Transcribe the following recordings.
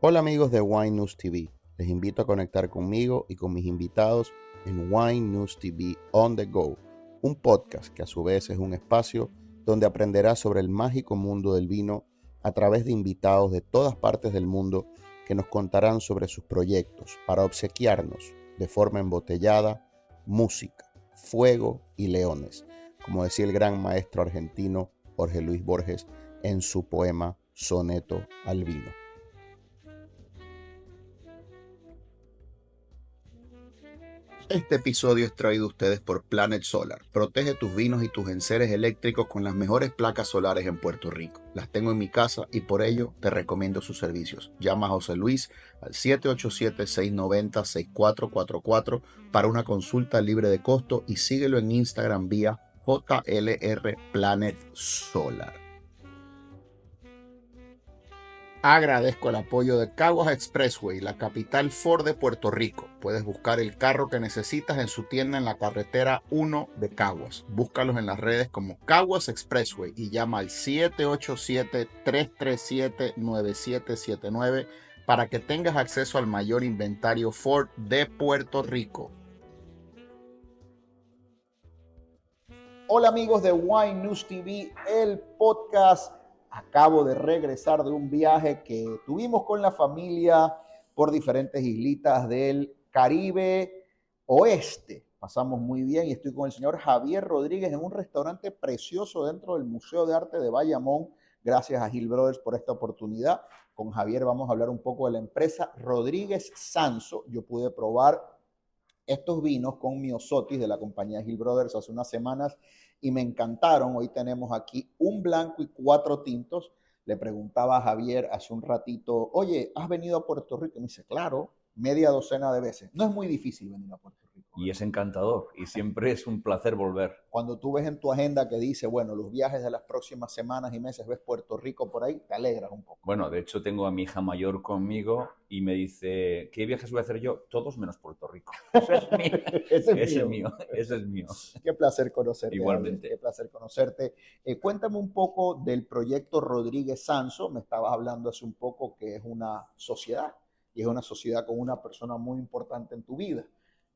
Hola amigos de Wine News TV, les invito a conectar conmigo y con mis invitados en Wine News TV On The Go, un podcast que a su vez es un espacio donde aprenderás sobre el mágico mundo del vino a través de invitados de todas partes del mundo que nos contarán sobre sus proyectos para obsequiarnos de forma embotellada música, fuego y leones, como decía el gran maestro argentino Jorge Luis Borges en su poema Soneto al Vino. Este episodio es traído a ustedes por Planet Solar. Protege tus vinos y tus enseres eléctricos con las mejores placas solares en Puerto Rico. Las tengo en mi casa y por ello te recomiendo sus servicios. Llama a José Luis al 787-690-6444 para una consulta libre de costo y síguelo en Instagram vía JLR Planet Solar. Agradezco el apoyo de Caguas Expressway, la capital Ford de Puerto Rico. Puedes buscar el carro que necesitas en su tienda en la carretera 1 de Caguas. Búscalos en las redes como Caguas Expressway y llama al 787-337-9779 para que tengas acceso al mayor inventario Ford de Puerto Rico. Hola amigos de Wine News TV, el podcast. Acabo de regresar de un viaje que tuvimos con la familia por diferentes islitas del Caribe Oeste. Pasamos muy bien y estoy con el señor Javier Rodríguez en un restaurante precioso dentro del Museo de Arte de Bayamón. Gracias a Hill Brothers por esta oportunidad. Con Javier vamos a hablar un poco de la empresa Rodríguez Sanso. Yo pude probar estos vinos con Miosotis de la compañía Hill Brothers hace unas semanas y me encantaron. Hoy tenemos aquí un blanco y 4 tintos. Le preguntaba a Javier hace un ratito, oye, ¿has venido a Puerto Rico? Y me dice, claro, media docena de veces. No es muy difícil venir a Puerto Rico. Y es encantador y siempre es un placer volver. Cuando tú ves en tu agenda que dice, bueno, los viajes de las próximas semanas y meses, ves Puerto Rico por ahí, te alegras un poco. Bueno, de hecho tengo a mi hija mayor conmigo y me dice, ¿qué viajes voy a hacer yo? Todos menos Puerto Rico. Ese es mío. Ese es mío. Qué placer conocerte. Igualmente. Qué placer conocerte. Cuéntame un poco del proyecto Rodríguez Sanso. Me estabas hablando hace un poco que es una sociedad y es una sociedad con una persona muy importante en tu vida.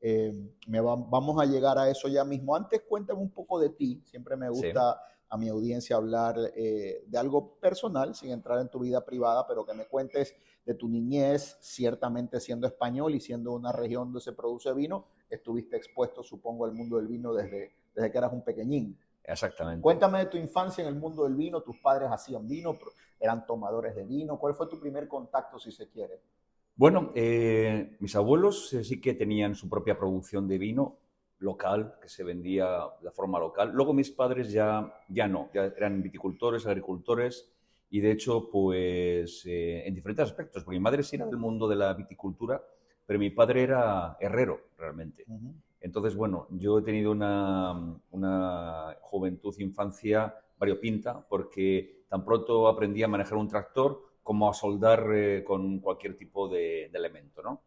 Vamos a llegar a eso ya mismo. Antes, cuéntame un poco de ti. Siempre me gusta a mi audiencia hablar de algo personal, sin entrar en tu vida privada, pero que me cuentes de tu niñez, ciertamente siendo español y siendo una región donde se produce vino, estuviste expuesto, supongo, al mundo del vino desde que eras un pequeñín. Exactamente. Cuéntame de tu infancia en el mundo del vino. ¿Tus padres hacían vino? ¿Eran tomadores de vino? ¿Cuál fue tu primer contacto, si se quiere? Bueno, mis abuelos sí que tenían su propia producción de vino local, que se vendía de forma local. Luego mis padres ya no, ya eran viticultores, agricultores y de hecho, pues en diferentes aspectos, porque mi madre sí era del mundo de la viticultura, pero mi padre era herrero realmente. Entonces, bueno, yo he tenido una juventud, infancia variopinta, porque tan pronto aprendí a manejar un tractor como a soldar con cualquier tipo de elemento, ¿no?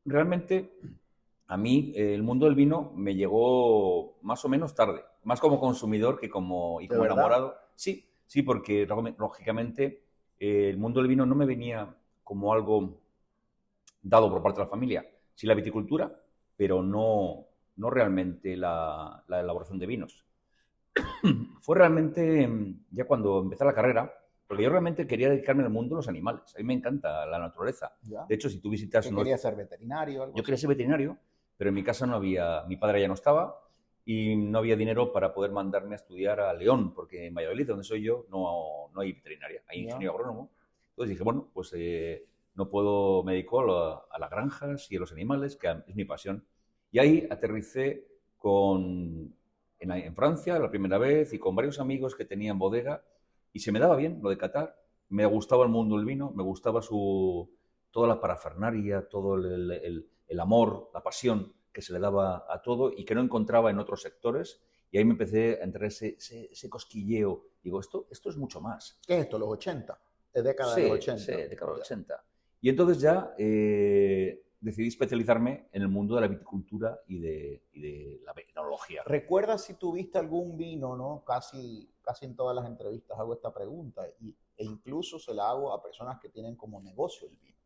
Realmente, a mí el mundo del vino me llegó más o menos tarde, más como consumidor que como enamorado. Sí, sí, porque lógicamente el mundo del vino no me venía como algo dado por parte de la familia. Sí la viticultura, pero no realmente la elaboración de vinos. Fue realmente ya cuando empecé la carrera, porque yo realmente quería dedicarme al mundo de los animales. A mí me encanta la naturaleza. ¿Ya? De hecho, si tú visitas... ¿Querías ser veterinario? Yo quería ser veterinario, pero en mi casa no había... Mi padre ya no estaba y no había dinero para poder mandarme a estudiar a León, porque en Valladolid, donde soy yo, no hay veterinaria, hay ingeniero agrónomo. Entonces dije, bueno, pues no puedo, me dedico a las granjas y a los animales, que es mi pasión. Y ahí aterricé en Francia la primera vez y con varios amigos que tenían bodega y se me daba bien lo de catar. Me gustaba el mundo del vino, me gustaba toda la parafernaria, todo el amor, la pasión que se le daba a todo y que no encontraba en otros sectores. Y ahí me empecé a entrar ese cosquilleo. Digo, esto es mucho más. ¿Qué es esto? ¿Los 80? ¿Es década de los 80? Sí, década de los 80. Y entonces ya decidí especializarme en el mundo de la viticultura y de la enología. ¿Recuerdas si tuviste algún vino, no? Casi en todas las entrevistas hago esta pregunta. E incluso se la hago a personas que tienen como negocio el vino.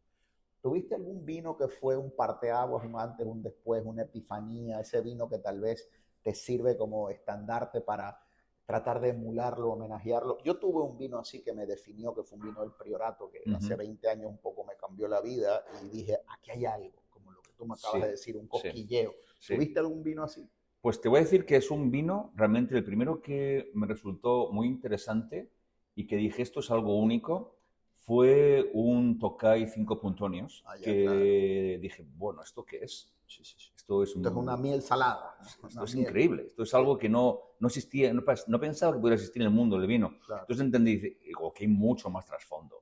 ¿Tuviste algún vino que fue un parteaguas, un antes, un después, una epifanía, ese vino que tal vez te sirve como estandarte para tratar de emularlo, homenajearlo? Yo tuve un vino así que me definió, que fue un vino del Priorato, que hace 20 años un poco me cambió la vida y dije, aquí hay algo, como lo que tú me acabas de decir, un cosquilleo. Sí. ¿Tuviste algún vino así? Pues te voy a decir que es un vino, realmente el primero que me resultó muy interesante y que dije esto es algo único, fue un Tokai 5 Puntonios, que dije, bueno, ¿esto qué es? Esto es una miel salada. Esto es increíble, esto es algo que no existía, no pensaba que pudiera existir en el mundo del vino. Claro. Entonces entendí, digo, que hay mucho más trasfondo,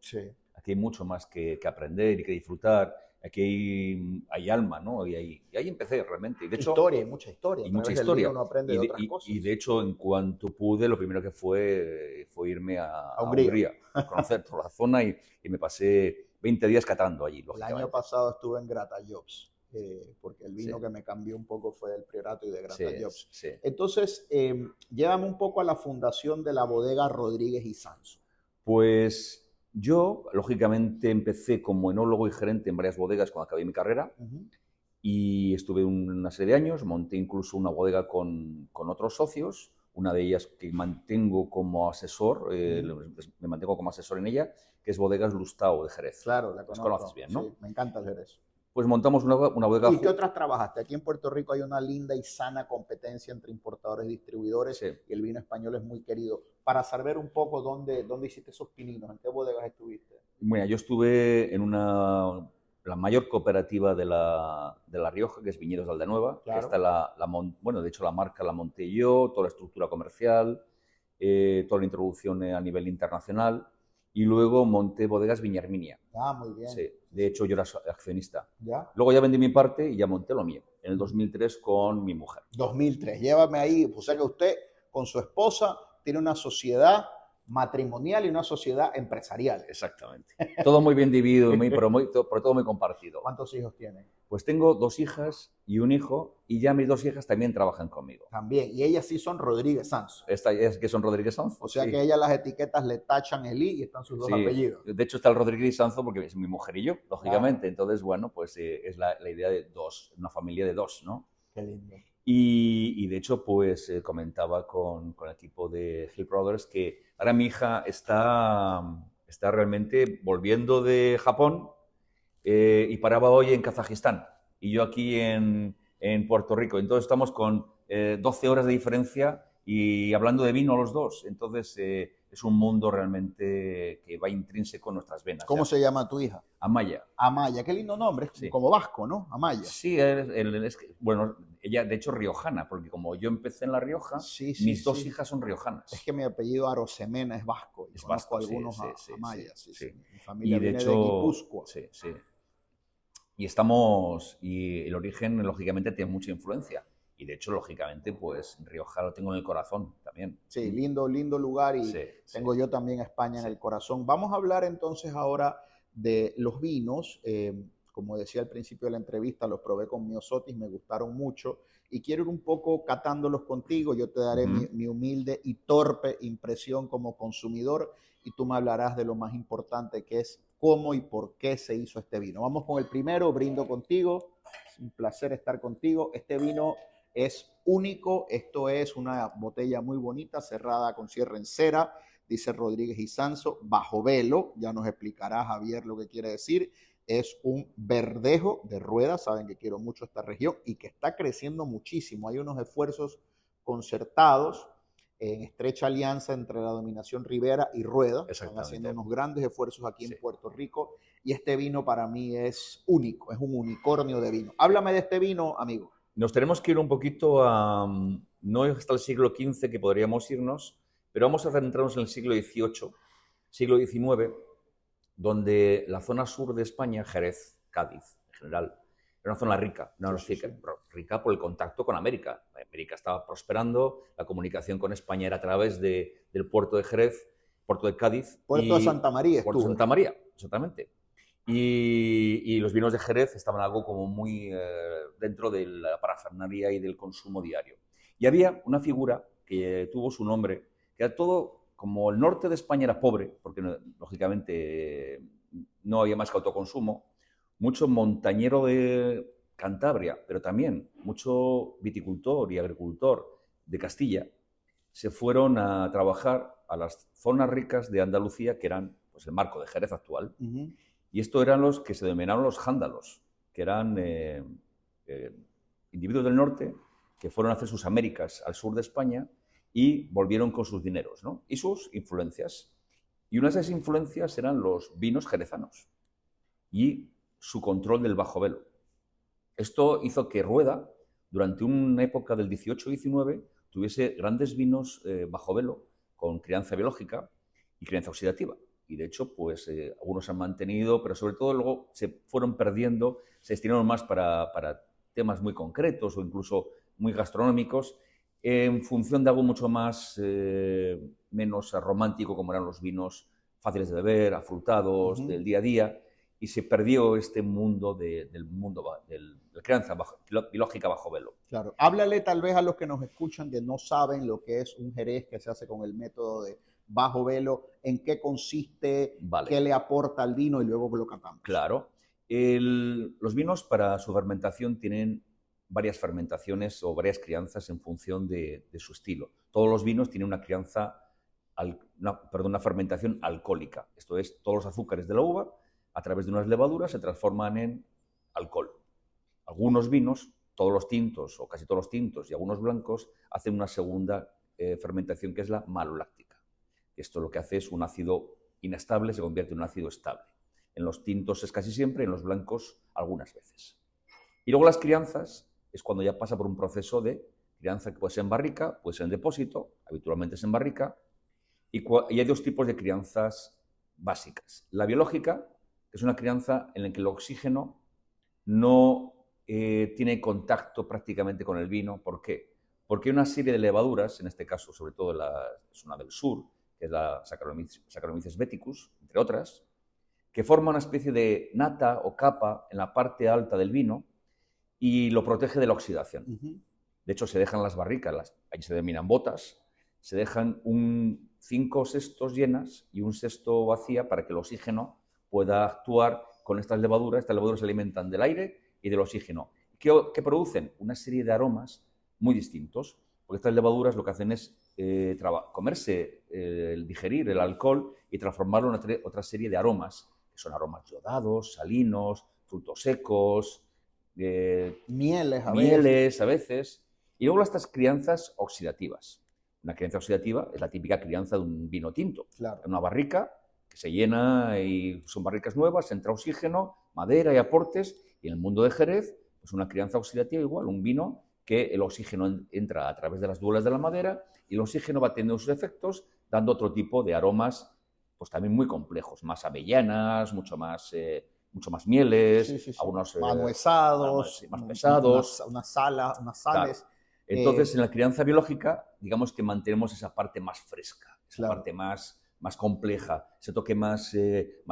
aquí hay mucho más que aprender y que disfrutar. Aquí hay alma, ¿no? Y ahí empecé realmente. Y de hecho, historia, hay mucha historia. Y mucha historia. Uno aprende de otras cosas. Y de hecho, en cuanto pude, lo primero que fue irme a Hungría, a conocer toda la zona y me pasé 20 días catando allí. El año pasado estuve en Gratallops, porque el vino que me cambió un poco fue del Priorato y de Gratallops. Entonces, llévame un poco a la fundación de la bodega Rodríguez y Sanso. Pues yo, lógicamente, empecé como enólogo y gerente en varias bodegas cuando acabé mi carrera y estuve una serie de años, monté incluso una bodega con otros socios, una de ellas que mantengo como asesor, me mantengo como asesor en ella, que es Bodegas Lustau de Jerez. Claro, la conozco. Conoces bien, ¿no? Sí, me encanta el Jerez. Pues montamos una bodega. ¿Y qué otras trabajaste? Aquí en Puerto Rico hay una linda y sana competencia entre importadores y distribuidores y el vino español es muy querido. Para saber un poco dónde hiciste esos pininos, ¿en qué bodegas estuviste? Mira, yo estuve en la mayor cooperativa de La Rioja, que es Viñedos de Aldenueva. Claro. Que está bueno, de hecho la marca la monté yo, toda la estructura comercial, toda la introducción a nivel internacional. Y luego monté Bodegas Viñarminia. Ah, muy bien. Sí, de hecho yo era accionista. ¿Ya? Luego ya vendí mi parte y ya monté lo mío, en el 2003 con mi mujer. 2003, llévame ahí, o sea que usted con su esposa tiene una sociedad matrimonial y una sociedad empresarial. Exactamente. Todo muy bien dividido, pero todo muy compartido. ¿Cuántos hijos tiene? Pues tengo 2 hijas y un hijo, y ya mis 2 hijas también trabajan conmigo. También, y ellas sí son Rodríguez Sanso. Esta es que son Rodríguez Sanzo. O sea que ellas las etiquetas le tachan el I y están sus dos apellidos. De hecho está el Rodríguez Sanzo porque es mi mujer y yo, lógicamente. Claro. Entonces, bueno, pues es la idea de 2, una familia de 2, ¿no? Qué lindo. Y de hecho, pues comentaba con el equipo de Hill Brothers que ahora mi hija está realmente volviendo de Japón y paraba hoy en Kazajistán y yo aquí en Puerto Rico. Entonces estamos con 12 horas de diferencia y hablando de vino los dos. Entonces es un mundo realmente que va intrínseco en nuestras venas. ¿Cómo se llama tu hija? Amaya. Amaya, qué lindo nombre, es como vasco, ¿no? Amaya. Sí, bueno, ella de hecho riojana, porque como yo empecé en La Rioja, mis 2 hijas son riojanas. Es que mi apellido Arosemena es vasco. Es vasco, algunos Amaya, sí. Mi familia viene de Guipúzcoa. Sí. Y el origen, lógicamente, tiene mucha influencia. Y de hecho, lógicamente, pues Rioja lo tengo en el corazón también. Sí, lindo lugar y tengo yo también España en el corazón. Vamos a hablar entonces ahora de los vinos. Como decía al principio de la entrevista, los probé con Miosotis, me gustaron mucho y quiero ir un poco catándolos contigo. Yo te daré mi humilde y torpe impresión como consumidor y tú me hablarás de lo más importante que es cómo y por qué se hizo este vino. Vamos con el primero, brindo contigo. Es un placer estar contigo. Este vino es único, esto es una botella muy bonita, cerrada con cierre en cera, dice Rodríguez y Sanso, bajo velo, ya nos explicará Javier lo que quiere decir. Es un verdejo de Rueda, saben que quiero mucho esta región y que está creciendo muchísimo. Hay unos esfuerzos concertados en estrecha alianza entre la dominación Ribera y Rueda. Están haciendo unos grandes esfuerzos aquí en Puerto Rico y este vino para mí es único, es un unicornio de vino. Háblame de este vino, amigo. Nos tenemos que ir un poquito no hasta el siglo XV que podríamos irnos, pero vamos a centrarnos en el siglo XVIII, siglo XIX, donde la zona sur de España, Jerez, Cádiz en general, era una zona rica, rica por el contacto con América. América estaba prosperando, la comunicación con España era a través del puerto de Jerez, puerto de Cádiz. Puerto de Santa María. Puerto de Santa María, exactamente. Y los vinos de Jerez estaban algo como muy dentro de la parafernalia y del consumo diario. Y había una figura que tuvo su nombre, que era todo como el norte de España era pobre, porque lógicamente no había más que autoconsumo, mucho montañero de Cantabria, pero también mucho viticultor y agricultor de Castilla, se fueron a trabajar a las zonas ricas de Andalucía, que eran pues, el marco de Jerez actual. Y estos eran los que se denominaron los jándalos, que eran individuos del norte que fueron a hacer sus Américas al sur de España y volvieron con sus dineros, ¿no? Y sus influencias. Y una de esas influencias eran los vinos jerezanos y su control del bajo velo. Esto hizo que Rueda, durante una época del 18-19, tuviese grandes vinos bajo velo con crianza biológica y crianza oxidativa. Y de hecho, pues algunos se han mantenido, pero sobre todo luego se fueron perdiendo, se destinaron más para temas muy concretos o incluso muy gastronómicos, en función de algo mucho más, menos romántico, como eran los vinos fáciles de beber, afrutados, del día a día, y se perdió este mundo de crianza biológica bajo velo. Claro. Háblale tal vez a los que nos escuchan que no saben lo que es un jerez que se hace con el método de bajo velo, en qué consiste, qué le aporta al vino y luego lo catamos. Claro. Los vinos para su fermentación tienen varias fermentaciones o varias crianzas en función de su estilo. Todos los vinos tienen una una fermentación alcohólica. Esto es, todos los azúcares de la uva, a través de unas levaduras, se transforman en alcohol. Algunos vinos, todos los tintos o casi todos los tintos y algunos blancos, hacen una segunda fermentación que es la maloláctica. Esto lo que hace es un ácido inestable se convierte en un ácido estable. En los tintos es casi siempre, en los blancos algunas veces. Y luego las crianzas es cuando ya pasa por un proceso de crianza que puede ser en barrica, puede ser en depósito, habitualmente es en barrica, y hay dos tipos de crianzas básicas. La biológica, que es una crianza en la que el oxígeno no tiene contacto prácticamente con el vino. ¿Por qué? Porque hay una serie de levaduras, en este caso sobre todo la zona del sur, que es la Saccharomyces viticus, entre otras, que forma una especie de nata o capa en la parte alta del vino y lo protege de la oxidación. De hecho, se dejan las barricas, ahí se denominan botas, se dejan 5 sextos llenas y un sexto vacía para que el oxígeno pueda actuar con estas levaduras. Estas levaduras se alimentan del aire y del oxígeno. ¿Qué producen? Una serie de aromas muy distintos, porque estas levaduras lo que hacen es comerse, digerir el alcohol y transformarlo en otra serie de aromas, que son aromas yodados, salinos, frutos secos, mieles a veces. Y luego estas crianzas oxidativas. Una crianza oxidativa es la típica crianza de un vino tinto. Claro. Una barrica que se llena y son barricas nuevas, entra oxígeno, madera y aportes. Y en el mundo de Jerez, pues una crianza oxidativa igual, un vino que el oxígeno entra a través de las duelas de la madera y el oxígeno va teniendo sus efectos, dando otro tipo de aromas, pues también muy complejos, más avellanas, mucho más mieles, algunos manuezados, más pesados, unas sales. Claro. Entonces, en la crianza biológica, digamos que mantenemos esa parte más fresca, esa parte más compleja, ese toque más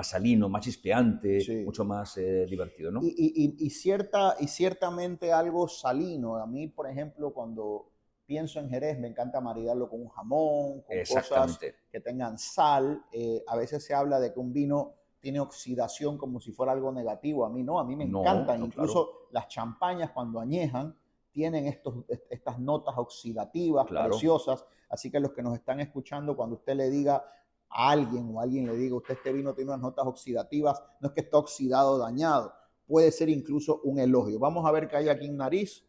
salino, más chispeante, mucho más divertido, ¿no? Y ciertamente algo salino. A mí, por ejemplo, cuando pienso en Jerez, me encanta maridarlo con un jamón, con cosas que tengan sal. A veces se habla de que un vino tiene oxidación como si fuera algo negativo. A mí no, a mí me encantan. Incluso las champañas cuando añejan tienen estas notas oxidativas preciosas. Así que los que nos están escuchando, cuando usted le diga a alguien o alguien le diga, usted este vino tiene unas notas oxidativas, no es que está oxidado o dañado, puede ser incluso un elogio. Vamos a ver qué hay aquí en nariz.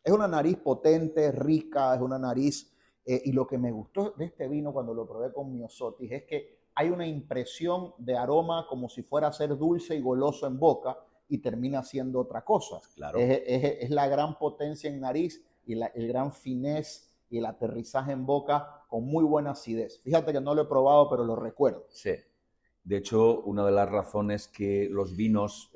Es una nariz potente, rica, es una nariz, y lo que me gustó de este vino cuando lo probé con Miosotis es que hay una impresión de aroma como si fuera a ser dulce y goloso en boca y termina siendo otra cosa. Claro. Es la gran potencia en nariz y el gran finesse y el aterrizaje en boca con muy buena acidez. Fíjate que no lo he probado, pero lo recuerdo. Sí. De hecho, una de las razones que los vinos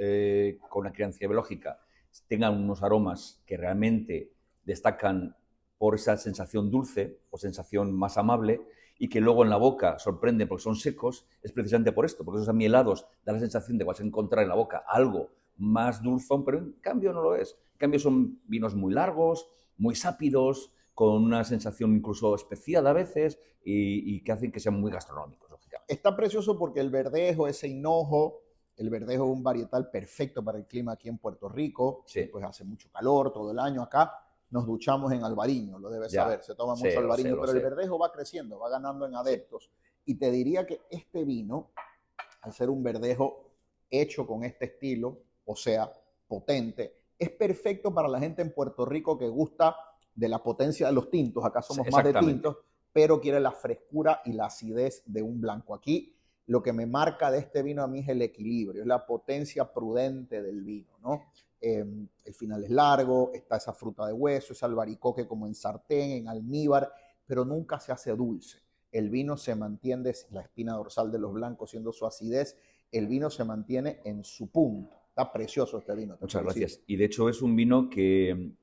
con una crianza biológica tengan unos aromas que realmente destacan por esa sensación dulce o sensación más amable y que luego en la boca sorprenden porque son secos, es precisamente por esto, porque esos amielados dan la sensación de que vas a encontrar en la boca algo más dulzón, pero en cambio no lo es. En cambio son vinos muy largos, muy sápidos, con una sensación incluso especial a veces y que hacen que sean muy gastronómicos, lógicamente. Está precioso porque el verdejo, ese hinojo, el verdejo es un varietal perfecto para el clima aquí en Puerto Rico. Sí. Pues hace mucho calor todo el año acá. Nos duchamos en albariño, lo debes saber. Se toma mucho albariño, pero el verdejo va creciendo, va ganando en adeptos. Y te diría que este vino, al ser un verdejo hecho con este estilo, o sea, potente, es perfecto para la gente en Puerto Rico que gusta de la potencia de los tintos. Acá somos más de tintos, pero quiere la frescura y la acidez de un blanco. Aquí lo que me marca de este vino a mí es el equilibrio, es la potencia prudente del vino, ¿no? El final es largo, está esa fruta de hueso, ese albaricoque como en sartén, en almíbar, pero nunca se hace dulce. El vino se mantiene, la espina dorsal de los blancos siendo su acidez, el vino se mantiene en su punto. Está precioso este vino. Muchas gracias. Y de hecho es un vino que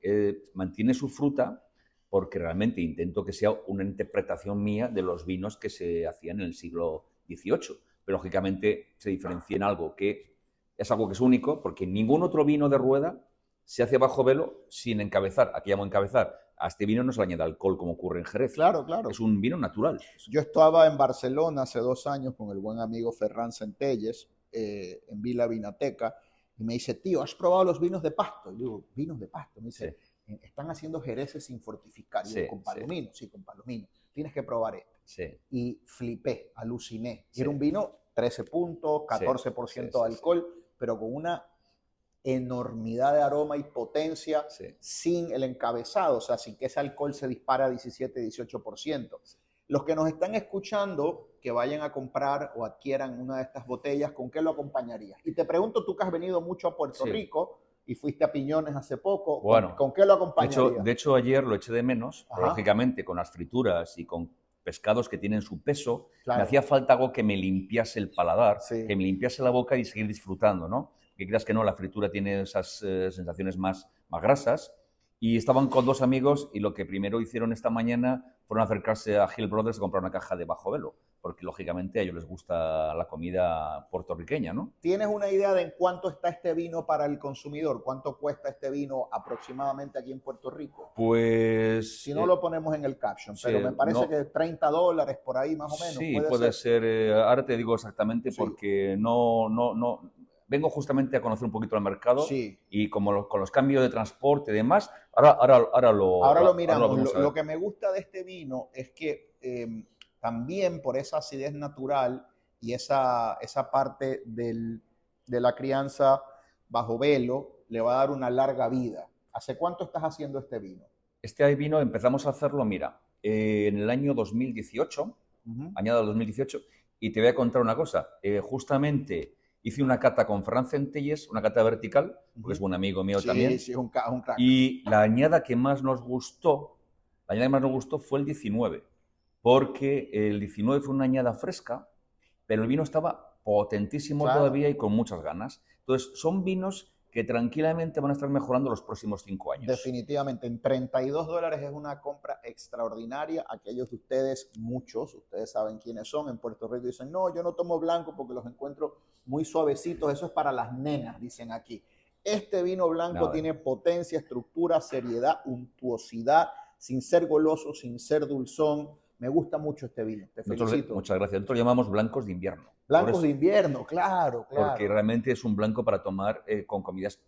mantiene su fruta porque realmente intento que sea una interpretación mía de los vinos que se hacían en el siglo XVIII. Pero lógicamente se diferencia en algo que es algo que es único, porque ningún otro vino de rueda se hace bajo velo sin encabezar. Aquí llamo encabezar. A este vino no se le añade alcohol como ocurre en Jerez. Claro, claro. Es un vino natural. Yo estaba en Barcelona hace 2 años con el buen amigo Ferran Centelles en Vila Vinateca y me dice, tío, ¿has probado los vinos de Pasto? Y yo digo, ¿vinos de Pasto? Me dice, están haciendo jereces sin fortificar. Y yo, ¿con palomino? Sí, con palomino. Tienes que probar este. Y flipé, aluciné. Era un vino 13 puntos, 14% de alcohol, pero con una enormidad de aroma y potencia sin el encabezado, o sea, sin que ese alcohol se dispara a 17, 18%. Los que nos están escuchando, que vayan a comprar o adquieran una de estas botellas, ¿con qué lo acompañarías? Y te pregunto, tú que has venido mucho a Puerto Rico y fuiste a Piñones hace poco, bueno, ¿con qué lo acompañarías? De hecho, ayer lo eché de menos, lógicamente, con las frituras y con pescados que tienen su peso, me hacía falta algo que me limpiase el paladar, que me limpiase la boca y seguir disfrutando, ¿no? Que creas que no, la fritura tiene esas sensaciones más grasas. Y estaban con 2 amigos y lo que primero hicieron esta mañana fueron acercarse a Hill Brothers a comprar una caja de bajo velo, porque lógicamente a ellos les gusta la comida puertorriqueña, ¿no? ¿Tienes una idea de en cuánto está este vino para el consumidor? ¿Cuánto cuesta este vino aproximadamente aquí en Puerto Rico? Pues... Si no lo ponemos en el caption, pero me parece que $30 por ahí más o menos. Sí, puede ser. Ahora te digo exactamente porque no vengo justamente a conocer un poquito el mercado y como con los cambios de transporte y demás, ahora lo miramos. Lo que me gusta de este vino es que también por esa acidez natural y esa parte de la crianza bajo velo le va a dar una larga vida. ¿Hace cuánto estás haciendo este vino? Este vino empezamos a hacerlo, mira, en el año 2018, añado 2018, y te voy a contar una cosa. Justamente hice una cata con Ferran Centelles, una cata vertical, porque es buen amigo mío también. Sí, un crack. Y la añada que más nos gustó fue el 19, porque el 19 fue una añada fresca, pero el vino estaba potentísimo todavía y con muchas ganas. Entonces, son vinos que tranquilamente van a estar mejorando los próximos 5 años. Definitivamente, en $32 es una compra extraordinaria. Aquellos de ustedes, muchos, ustedes saben quiénes son, en Puerto Rico dicen, no, yo no tomo blanco porque los encuentro muy suavecitos, eso es para las nenas, dicen aquí. Este vino blanco tiene potencia, estructura, seriedad, untuosidad, sin ser goloso, sin ser dulzón. Me gusta mucho este vino, te felicito. Muchas gracias. Nosotros llamamos blancos de invierno. Blancos de invierno, claro. Porque realmente es un blanco para tomar con comidas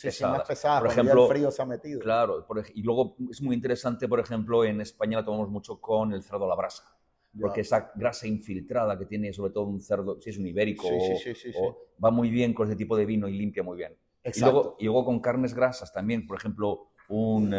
pesadas. Más pesadas, por ejemplo, el frío se ha metido. Claro, y luego es muy interesante, por ejemplo, en España la tomamos mucho con el cerdo a la brasa. Porque esa grasa infiltrada que tiene sobre todo un cerdo, si es un ibérico, va muy bien con ese tipo de vino y limpia muy bien. Y luego con carnes grasas también, por ejemplo, un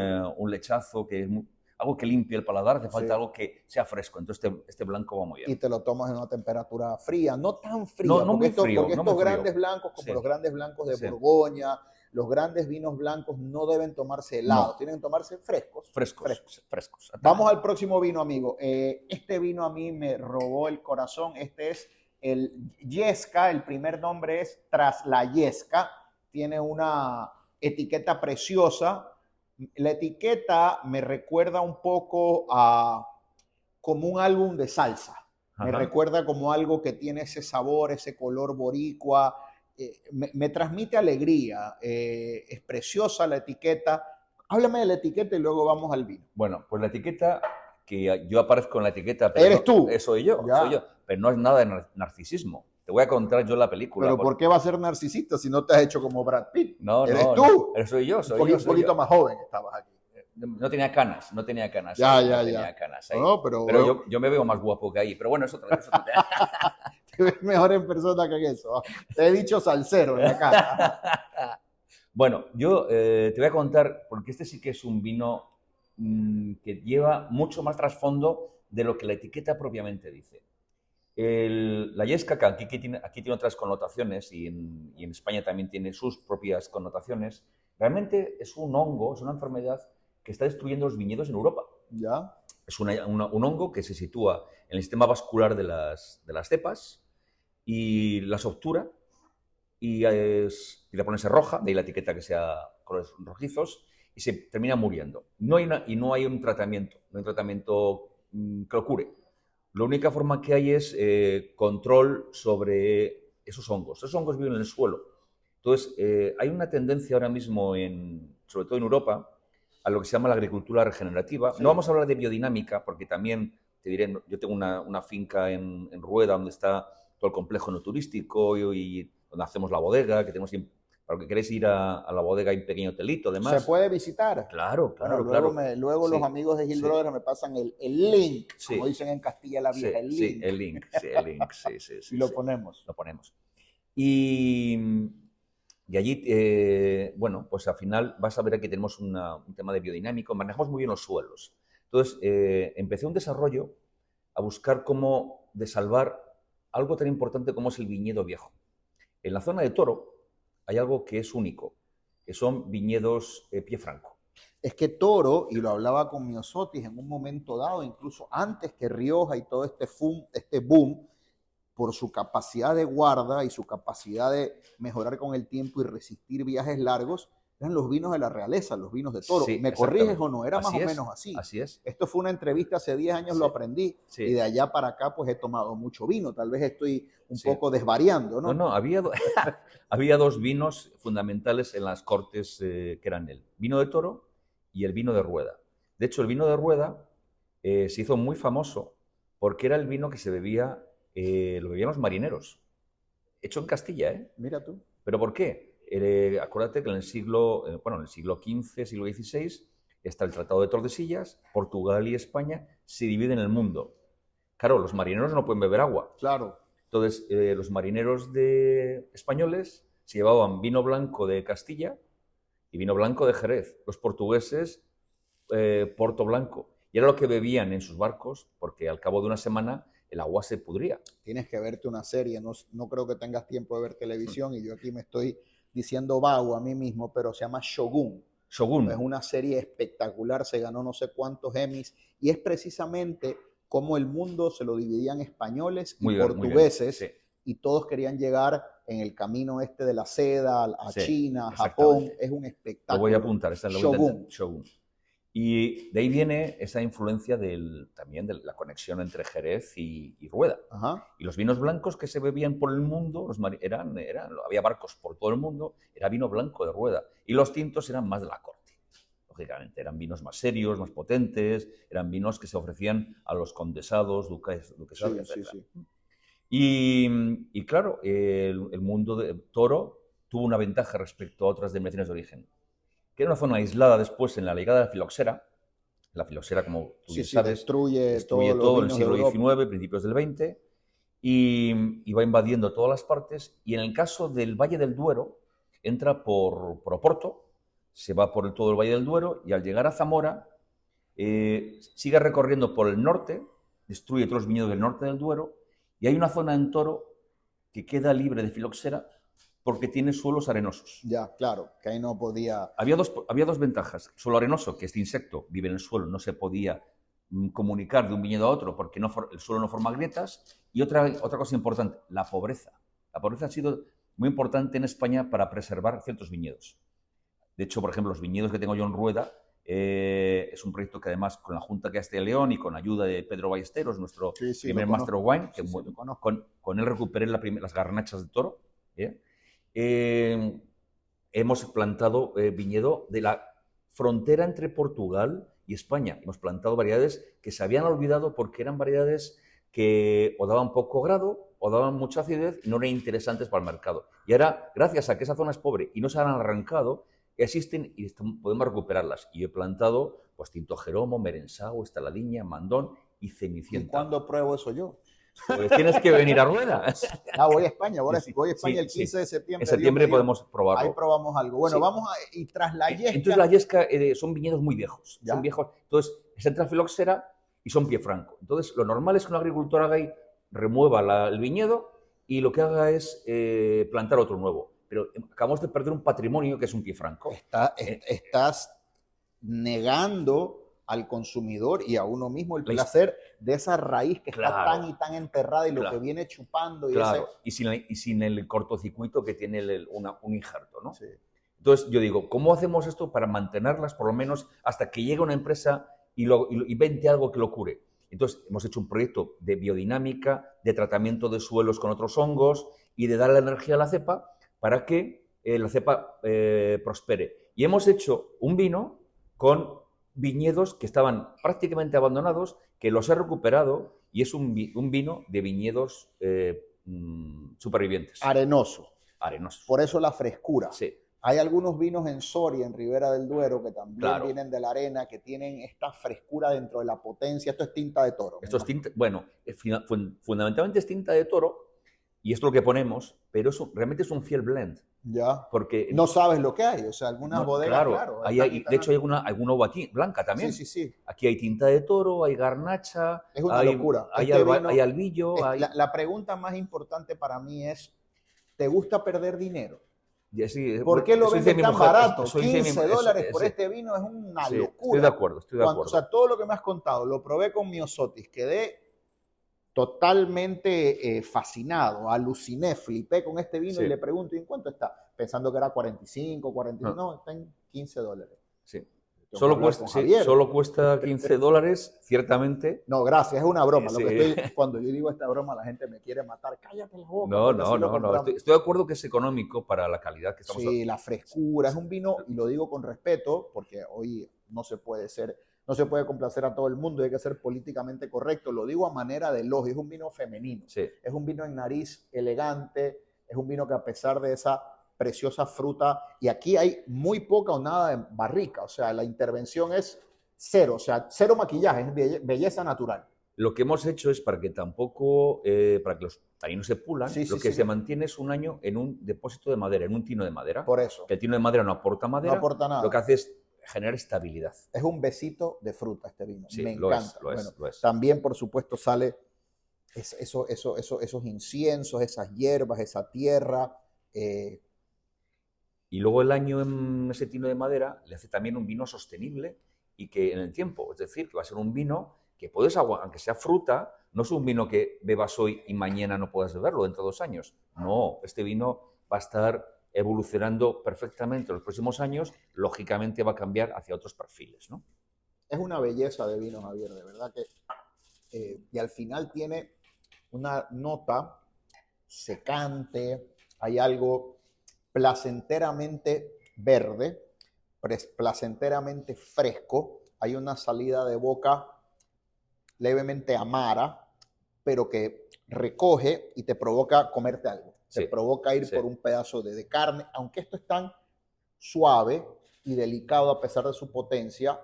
lechazo que es algo que limpie el paladar, hace falta algo que sea fresco. Entonces este blanco va muy bien. Y te lo tomas en una temperatura fría, no tan fría, porque estos grandes blancos, como los grandes blancos de Borgoña, los grandes vinos blancos no deben tomarse helados, tienen que tomarse frescos. Frescos. Vamos al próximo vino, amigo. Este vino a mí me robó el corazón. Este es el Yesca, el primer nombre es Tras la Yesca. Tiene una etiqueta preciosa. La etiqueta me recuerda un poco a como un álbum de salsa. Me recuerda como algo que tiene ese sabor, ese color boricua. Me transmite alegría. Es preciosa la etiqueta. Háblame de la etiqueta y luego vamos al vino. Bueno, pues la etiqueta, que yo aparezco en la etiqueta, pero ¿Eres no, tú? soy yo, Ya. soy yo, pero no es nada de narcisismo. Te voy a contar yo la película. Pero ¿por qué va a ser narcisista si no te has hecho como Brad Pitt? No, ¿Eres no, tú? no. Soy yo, Un poquito más joven estabas aquí. No tenía canas, no tenía canas. Ya, ahí, ya, no ya. tenía canas ahí. No, pero yo me veo más guapo que ahí. Pero bueno, eso otra tema. te ves mejor en persona que en eso. Te he dicho salsero en la cara. Bueno, yo te voy a contar, porque este sí que es un vino que lleva mucho más trasfondo de lo que la etiqueta propiamente dice. La yesca, que aquí tiene otras connotaciones y en España también tiene sus propias connotaciones, realmente es un hongo, es una enfermedad que está destruyendo los viñedos en Europa. ¿Ya? Es un hongo que se sitúa en el sistema vascular de las cepas y las obtura y la ponerse roja, de ahí la etiqueta que sea colores rojizos, y se termina muriendo. No hay un tratamiento, no hay un tratamiento que lo cure. La única forma que hay es control sobre esos hongos. Esos hongos viven en el suelo. Entonces, hay una tendencia ahora mismo, sobre todo en Europa, a lo que se llama la agricultura regenerativa. Sí. No vamos a hablar de biodinámica, porque también, te diré, yo tengo una finca en Rueda, donde está todo el complejo no turístico y donde hacemos la bodega, que tenemos... Para que queréis ir a la bodega hay un pequeño hotelito, además. ¿Se puede visitar? Claro, claro, bueno, claro. Luego sí, los amigos de Gil sí. Brothers me pasan el link, sí. como dicen en Castilla la Vieja, el link. Sí, el link, sí. Y lo ponemos. Lo ponemos. Y allí, bueno, pues al final vas a ver que tenemos un tema de biodinámico, manejamos muy bien los suelos. Entonces, empecé un desarrollo a buscar cómo desalvar algo tan importante como es el viñedo viejo. En la zona de Toro hay algo que es único, que son viñedos pie franco. Es que Toro, y lo hablaba con Miosotis en un momento dado, incluso antes que Rioja y todo este boom, por su capacidad de guarda y su capacidad de mejorar con el tiempo y resistir viajes largos, eran los vinos de la realeza, los vinos de Toro. Sí, ¿Me corriges o no? Era más o menos así. Así es. Esto fue una entrevista hace 10 años, lo aprendí, y de allá para acá pues he tomado mucho vino. Tal vez estoy un poco desvariando, ¿no? No, había dos vinos fundamentales en las cortes que eran el vino de Toro y el vino de Rueda. De hecho, el vino de Rueda se hizo muy famoso porque era el vino que se bebía, lo bebían los marineros. Hecho en Castilla, ¿eh? Mira tú. ¿Pero por qué? Acuérdate que en el siglo XV, siglo XVI, está el Tratado de Tordesillas, Portugal y España se dividen el mundo. Claro, los marineros no pueden beber agua. Claro. Entonces, los marineros españoles se llevaban vino blanco de Castilla y vino blanco de Jerez. Los portugueses, Porto Blanco. Y era lo que bebían en sus barcos, porque al cabo de una semana el agua se pudría. Tienes que verte una serie, no creo que tengas tiempo de ver televisión, y yo aquí me estoy diciendo vago a mí mismo, pero se llama Shogun. Shogun. Es una serie espectacular, se ganó no sé cuántos Emmys, y es precisamente cómo el mundo se lo dividían españoles y portugueses, sí. Y todos querían llegar en el camino este de la seda a China, a Japón. Es un espectáculo. Lo voy a apuntar, esta es la Shogun. Shogun. Y de ahí viene esa influencia también de la conexión entre Jerez y Rueda. Ajá. Y los vinos blancos que se bebían por el mundo, había barcos por todo el mundo, era vino blanco de Rueda. Y los tintos eran más de la corte. Lógicamente, eran vinos más serios, más potentes, eran vinos que se ofrecían a los condesados, duquesados, etc. Sí. Y claro, el mundo de Toro tuvo una ventaja respecto a otras denominaciones de origen, que era una zona aislada después en la llegada de la filoxera. La filoxera, como tú sabes, destruye todo en el siglo XIX, principios del XX, y va invadiendo todas las partes. Y en el caso del Valle del Duero, entra por Oporto, se va por todo el Valle del Duero, y al llegar a Zamora, sigue recorriendo por el norte, destruye todos los viñedos del norte del Duero, y hay una zona en Toro que queda libre de filoxera porque tiene suelos arenosos. Ya, claro, que ahí no podía... Había dos ventajas. Suelo arenoso, que este insecto vive en el suelo, no se podía comunicar de un viñedo a otro porque el suelo no forma grietas. Y otra cosa importante, la pobreza. La pobreza ha sido muy importante en España para preservar ciertos viñedos. De hecho, por ejemplo, los viñedos que tengo yo en Rueda, es un proyecto que además con la Junta de Castilla y León y con ayuda de Pedro Ballesteros, nuestro primer Master of Wine, que con él recuperé las garnachas de Toro, hemos plantado viñedo de la frontera entre Portugal y España. Hemos plantado variedades que se habían olvidado porque eran variedades que o daban poco grado o daban mucha acidez y no eran interesantes para el mercado. Y ahora, gracias a que esa zona es pobre y no se han arrancado, existen y podemos recuperarlas. Y he plantado pues Tinto Jeromo, Merensau, Estaladiña, Mandón y Cenicienta. ¿Y cuándo pruebo eso yo? Pues tienes que venir a Rueda. Voy a España, voy a España Sí, el 15 de septiembre. En septiembre podemos probarlo. Ahí probamos algo. Bueno, Sí. vamos a... Y tras la yesca... Entonces la yesca son viñedos muy viejos. ¿Ya? Son viejos. Entonces es entre filoxera y son pie franco. Entonces lo normal es que un agricultor haga ahí, remueva el viñedo y lo que haga es plantar otro nuevo. Pero acabamos de perder un patrimonio que es un pie franco. Estás negando al consumidor y a uno mismo el placer de esa raíz que está tan y tan enterrada y lo que viene chupando. Y sin el cortocircuito que tiene un injerto, ¿no? Sí. Entonces yo digo, ¿cómo hacemos esto para mantenerlas por lo menos hasta que llegue una empresa y vende algo que lo cure? Entonces hemos hecho un proyecto de biodinámica, de tratamiento de suelos con otros hongos y de darle energía a la cepa para que la cepa prospere. Y hemos hecho un vino con viñedos que estaban prácticamente abandonados, que los he recuperado y es un vino de viñedos supervivientes. Arenoso. Arenosos. Por eso la frescura. Sí. Hay algunos vinos en Soria, en Ribera del Duero, que también vienen de la arena, que tienen esta frescura dentro de la potencia. Esto es tinta de toro. Esto es tinta, bueno, fundamentalmente es tinta de toro y esto es lo que ponemos, pero realmente es un fiel blend. Ya. Porque no sabes lo que hay, o sea, algunas bodegas, claro. De hecho, hay alguna uva blanca también. Sí. Aquí hay tinta de toro, hay garnacha. Es una locura. Hay albillo. La pregunta más importante para mí es, ¿te gusta perder dinero? Sí, ¿Por qué lo venden tan barato? $15 por este vino es una locura. Estoy de acuerdo. O sea, todo lo que me has contado, lo probé con Myosotis, quedé totalmente fascinado, aluciné, flipé con este vino y le pregunto, ¿y en cuánto está? Pensando que era 45, 45, no, está en $15. Sí. Solo cuesta $15, ciertamente. No, gracias, es una broma. Cuando yo digo esta broma, la gente me quiere matar. Cállate la boca. No. Estoy de acuerdo que es económico para la calidad que estamos la frescura. Es un vino, y lo digo con respeto, porque hoy no se puede complacer a todo el mundo, hay que ser políticamente correcto. Lo digo a manera de elogio. Es un vino femenino. Sí. Es un vino en nariz elegante. Es un vino que a pesar de esa preciosa fruta, y aquí hay muy poca o nada de barrica, o sea, la intervención es cero, o sea, cero maquillaje, es belleza natural. Lo que hemos hecho es para que tampoco, para que los taninos se pulan, se mantiene es un año en un depósito de madera, en un tino de madera. Por eso. Que el tino de madera no aporta madera. No aporta nada. Lo que hace es generar estabilidad. Es un besito de fruta este vino. Sí, me encanta. Lo es. También, por supuesto, sale esos inciensos, esas hierbas, esa tierra. Y luego el año en ese tino de madera le hace también un vino sostenible y que en el tiempo, es decir, que va a ser un vino que puedes, aunque sea fruta, no es un vino que bebas hoy y mañana no puedas beberlo dentro de 2 años. No, este vino va a estar evolucionando perfectamente en los próximos años, lógicamente va a cambiar hacia otros perfiles, ¿no? Es una belleza de vino, Javier, de verdad que... y al final tiene una nota secante, hay algo placenteramente verde, placenteramente fresco, hay una salida de boca levemente amara, pero que recoge y te provoca comerte algo, te provoca ir por un pedazo de carne, aunque esto es tan suave y delicado a pesar de su potencia,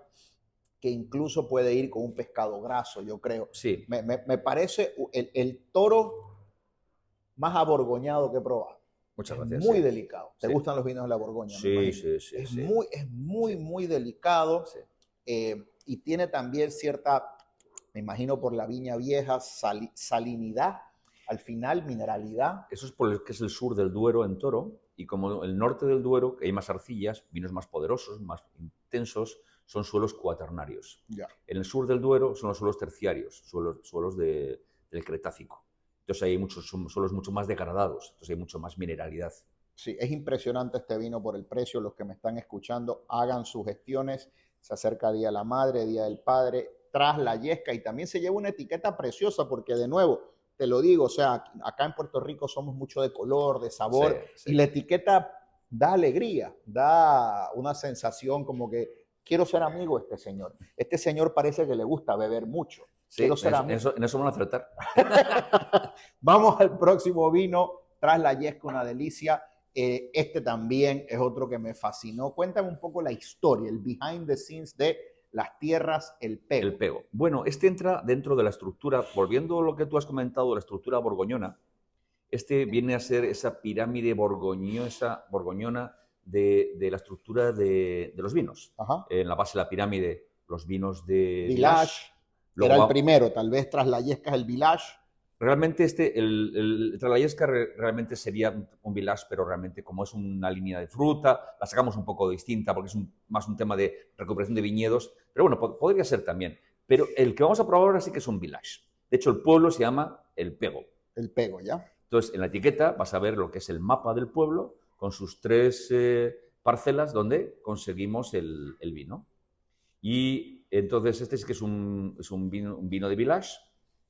que incluso puede ir con un pescado graso, yo creo. Sí. Me parece el toro más aborgoñado que he probado. Muchas gracias. Muy delicado. ¿Te gustan los vinos de la Borgoña? Sí. Es muy delicado. Sí. Y tiene también cierta, me imagino por la viña vieja, salinidad, al final mineralidad. Eso es porque es el sur del Duero en Toro, y como el norte del Duero, que hay más arcillas, vinos más poderosos, más intensos, son suelos cuaternarios. Ya. En el sur del Duero son los suelos terciarios, suelos del Cretácico. Entonces hay son suelos mucho más degradados, entonces hay mucho más mineralidad. Sí, es impresionante este vino por el precio. Los que me están escuchando, hagan sus gestiones. Se acerca Día de la Madre, Día del Padre, tras la yesca, y también se lleva una etiqueta preciosa porque, de nuevo, te lo digo, o sea, acá en Puerto Rico somos mucho de color, de sabor, y la etiqueta da alegría, da una sensación como que quiero ser amigo de este señor. Este señor parece que le gusta beber mucho. Sí, Quiero ser amigo. en eso van a acertar. Vamos al próximo vino, Tras la Yesca, una delicia. Este también es otro que me fascinó. Cuéntame un poco la historia, el behind the scenes de Las Tierras El Pego. El Pego. Bueno, este entra dentro de la estructura, volviendo a lo que tú has comentado, la estructura borgoñona. Este viene a ser esa pirámide borgoñona de la estructura de los vinos. Ajá. En la base de la pirámide, los vinos de Village. Era el primero, tal vez Tras la Yesca es el Village. Realmente el Tras la Yesca realmente sería un village, pero realmente como es una línea de fruta, la sacamos un poco distinta porque es más un tema de recuperación de viñedos, pero bueno, podría ser también. Pero el que vamos a probar ahora sí que es un village. De hecho, el pueblo se llama El Pego. El Pego, ¿ya? Entonces, en la etiqueta vas a ver lo que es el mapa del pueblo con sus 3 parcelas donde conseguimos el vino. Y entonces este es que es un vino de village.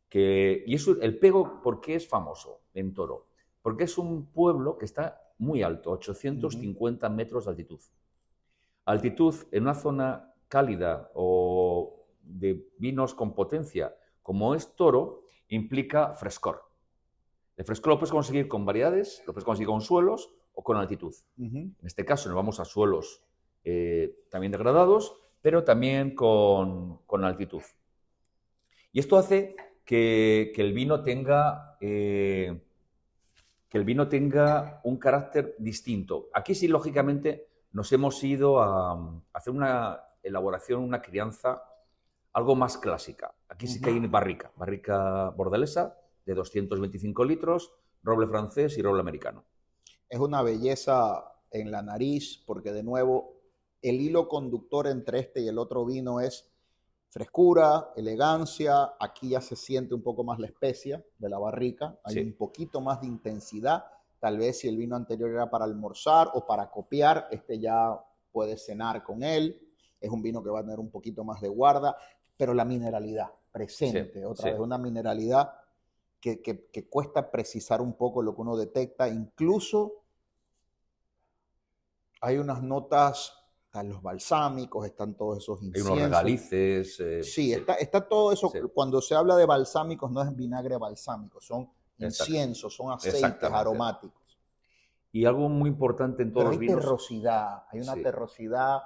Y eso, el Pego, ¿por qué es famoso en Toro? Porque es un pueblo que está muy alto, 850 metros de altitud. Altitud en una zona cálida o de vinos con potencia, como es Toro, implica frescor. El frescor lo puedes conseguir con variedades, lo puedes conseguir con suelos o con altitud. En este caso nos vamos a suelos también degradados, pero también con altitud. Y esto hace que el vino tenga un carácter distinto. Aquí sí, lógicamente, nos hemos ido a hacer una elaboración, una crianza algo más clásica. Aquí sí que hay barrica bordelesa de 225 litros, roble francés y roble americano. Es una belleza en la nariz porque, de nuevo, el hilo conductor entre este y el otro vino es frescura, elegancia. Aquí ya se siente un poco más la especia de la barrica, hay un poquito más de intensidad. Tal vez si el vino anterior era para almorzar o para copiar, este ya puedes cenar con él. Es un vino que va a tener un poquito más de guarda, pero la mineralidad presente, otra vez una mineralidad que cuesta precisar un poco lo que uno detecta. Incluso hay unas notas, están los balsámicos, están todos esos inciensos. Hay unos regalices. Sí, está todo eso. Sí. Cuando se habla de balsámicos, no es vinagre balsámico, son inciensos, son aceites aromáticos. Y algo muy importante en todos los vinos. Hay una terrosidad,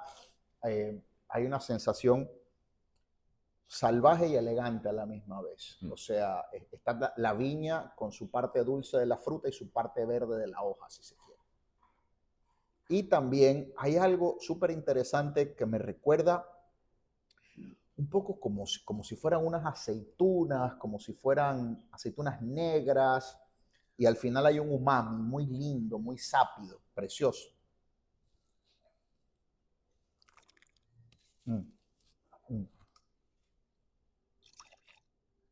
hay una sensación salvaje y elegante a la misma vez. O sea, está la viña con su parte dulce de la fruta y su parte verde de la hoja, si se quiere. Y también hay algo súper interesante que me recuerda un poco como si fueran unas aceitunas, como si fueran aceitunas negras, y al final hay un umami muy lindo, muy sápido, precioso.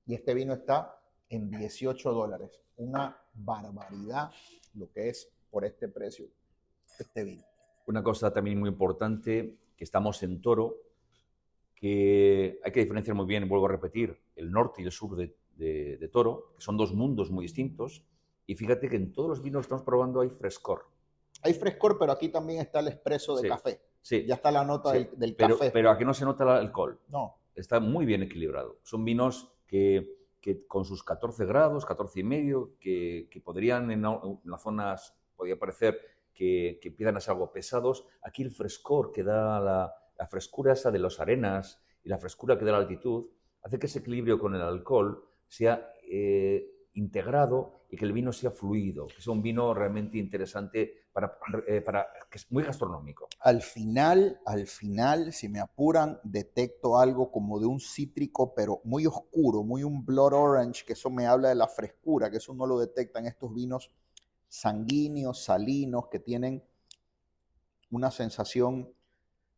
Y este vino está en $18. Una barbaridad lo que es por este precio este vino. Una cosa también muy importante, que estamos en Toro, que hay que diferenciar muy bien, vuelvo a repetir, el norte y el sur de Toro, que son dos mundos muy distintos. Y fíjate que en todos los vinos que estamos probando hay frescor. Hay frescor, pero aquí también está el expreso de café. Sí. Ya está la nota del café. Pero aquí no se nota el alcohol. No. Está muy bien equilibrado. Son vinos que con sus 14 grados, 14 y medio, que podrían en las zonas, podría parecer que empiezan a ser algo pesados. Aquí el frescor que da la frescura esa de las arenas y la frescura que da la altitud hace que ese equilibrio con el alcohol sea integrado y que el vino sea fluido, que sea un vino realmente interesante que es muy gastronómico. Al final, si me apuran, detecto algo como de un cítrico, pero muy oscuro, muy un blood orange, que eso me habla de la frescura, que eso no lo detectan estos vinos sanguíneos, salinos, que tienen una sensación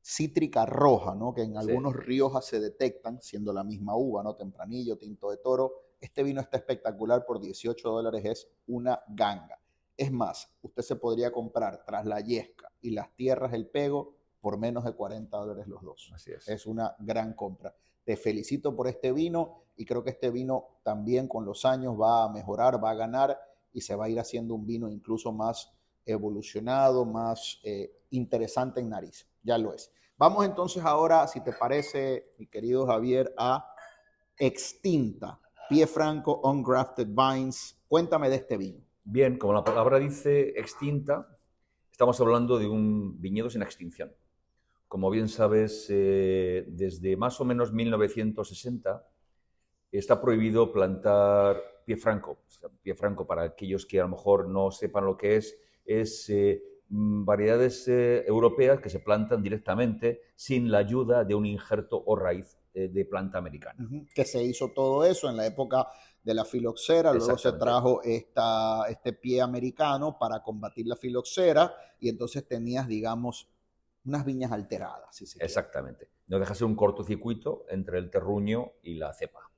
cítrica roja, ¿no? Que en algunos Riojas se detectan, siendo la misma uva, ¿no? Tempranillo, Tinto de Toro. Este vino está espectacular, por $18 es una ganga. Es más, usted se podría comprar Tras la Yesca y Las Tierras El Pego por menos de $40 los dos. Así es. Es una gran compra. Te felicito por este vino y creo que este vino también con los años va a mejorar, va a ganar y se va a ir haciendo un vino incluso más evolucionado, más interesante en nariz. Ya lo es. Vamos entonces ahora, si te parece, mi querido Javier, a Extinta, Pie Franco Ungrafted Vines. Cuéntame de este vino. Bien, como la palabra dice extinta, estamos hablando de un viñedo sin extinción. Como bien sabes, desde más o menos 1960 está prohibido plantar pie franco. O sea, pie franco, para aquellos que a lo mejor no sepan lo que es variedades europeas que se plantan directamente sin la ayuda de un injerto o raíz de planta americana. Que se hizo todo eso en la época de la filoxera, luego se trajo este pie americano para combatir la filoxera y entonces tenías, digamos, unas viñas alteradas. Si se Exactamente. No deja de ser un cortocircuito entre el terruño y la cepa.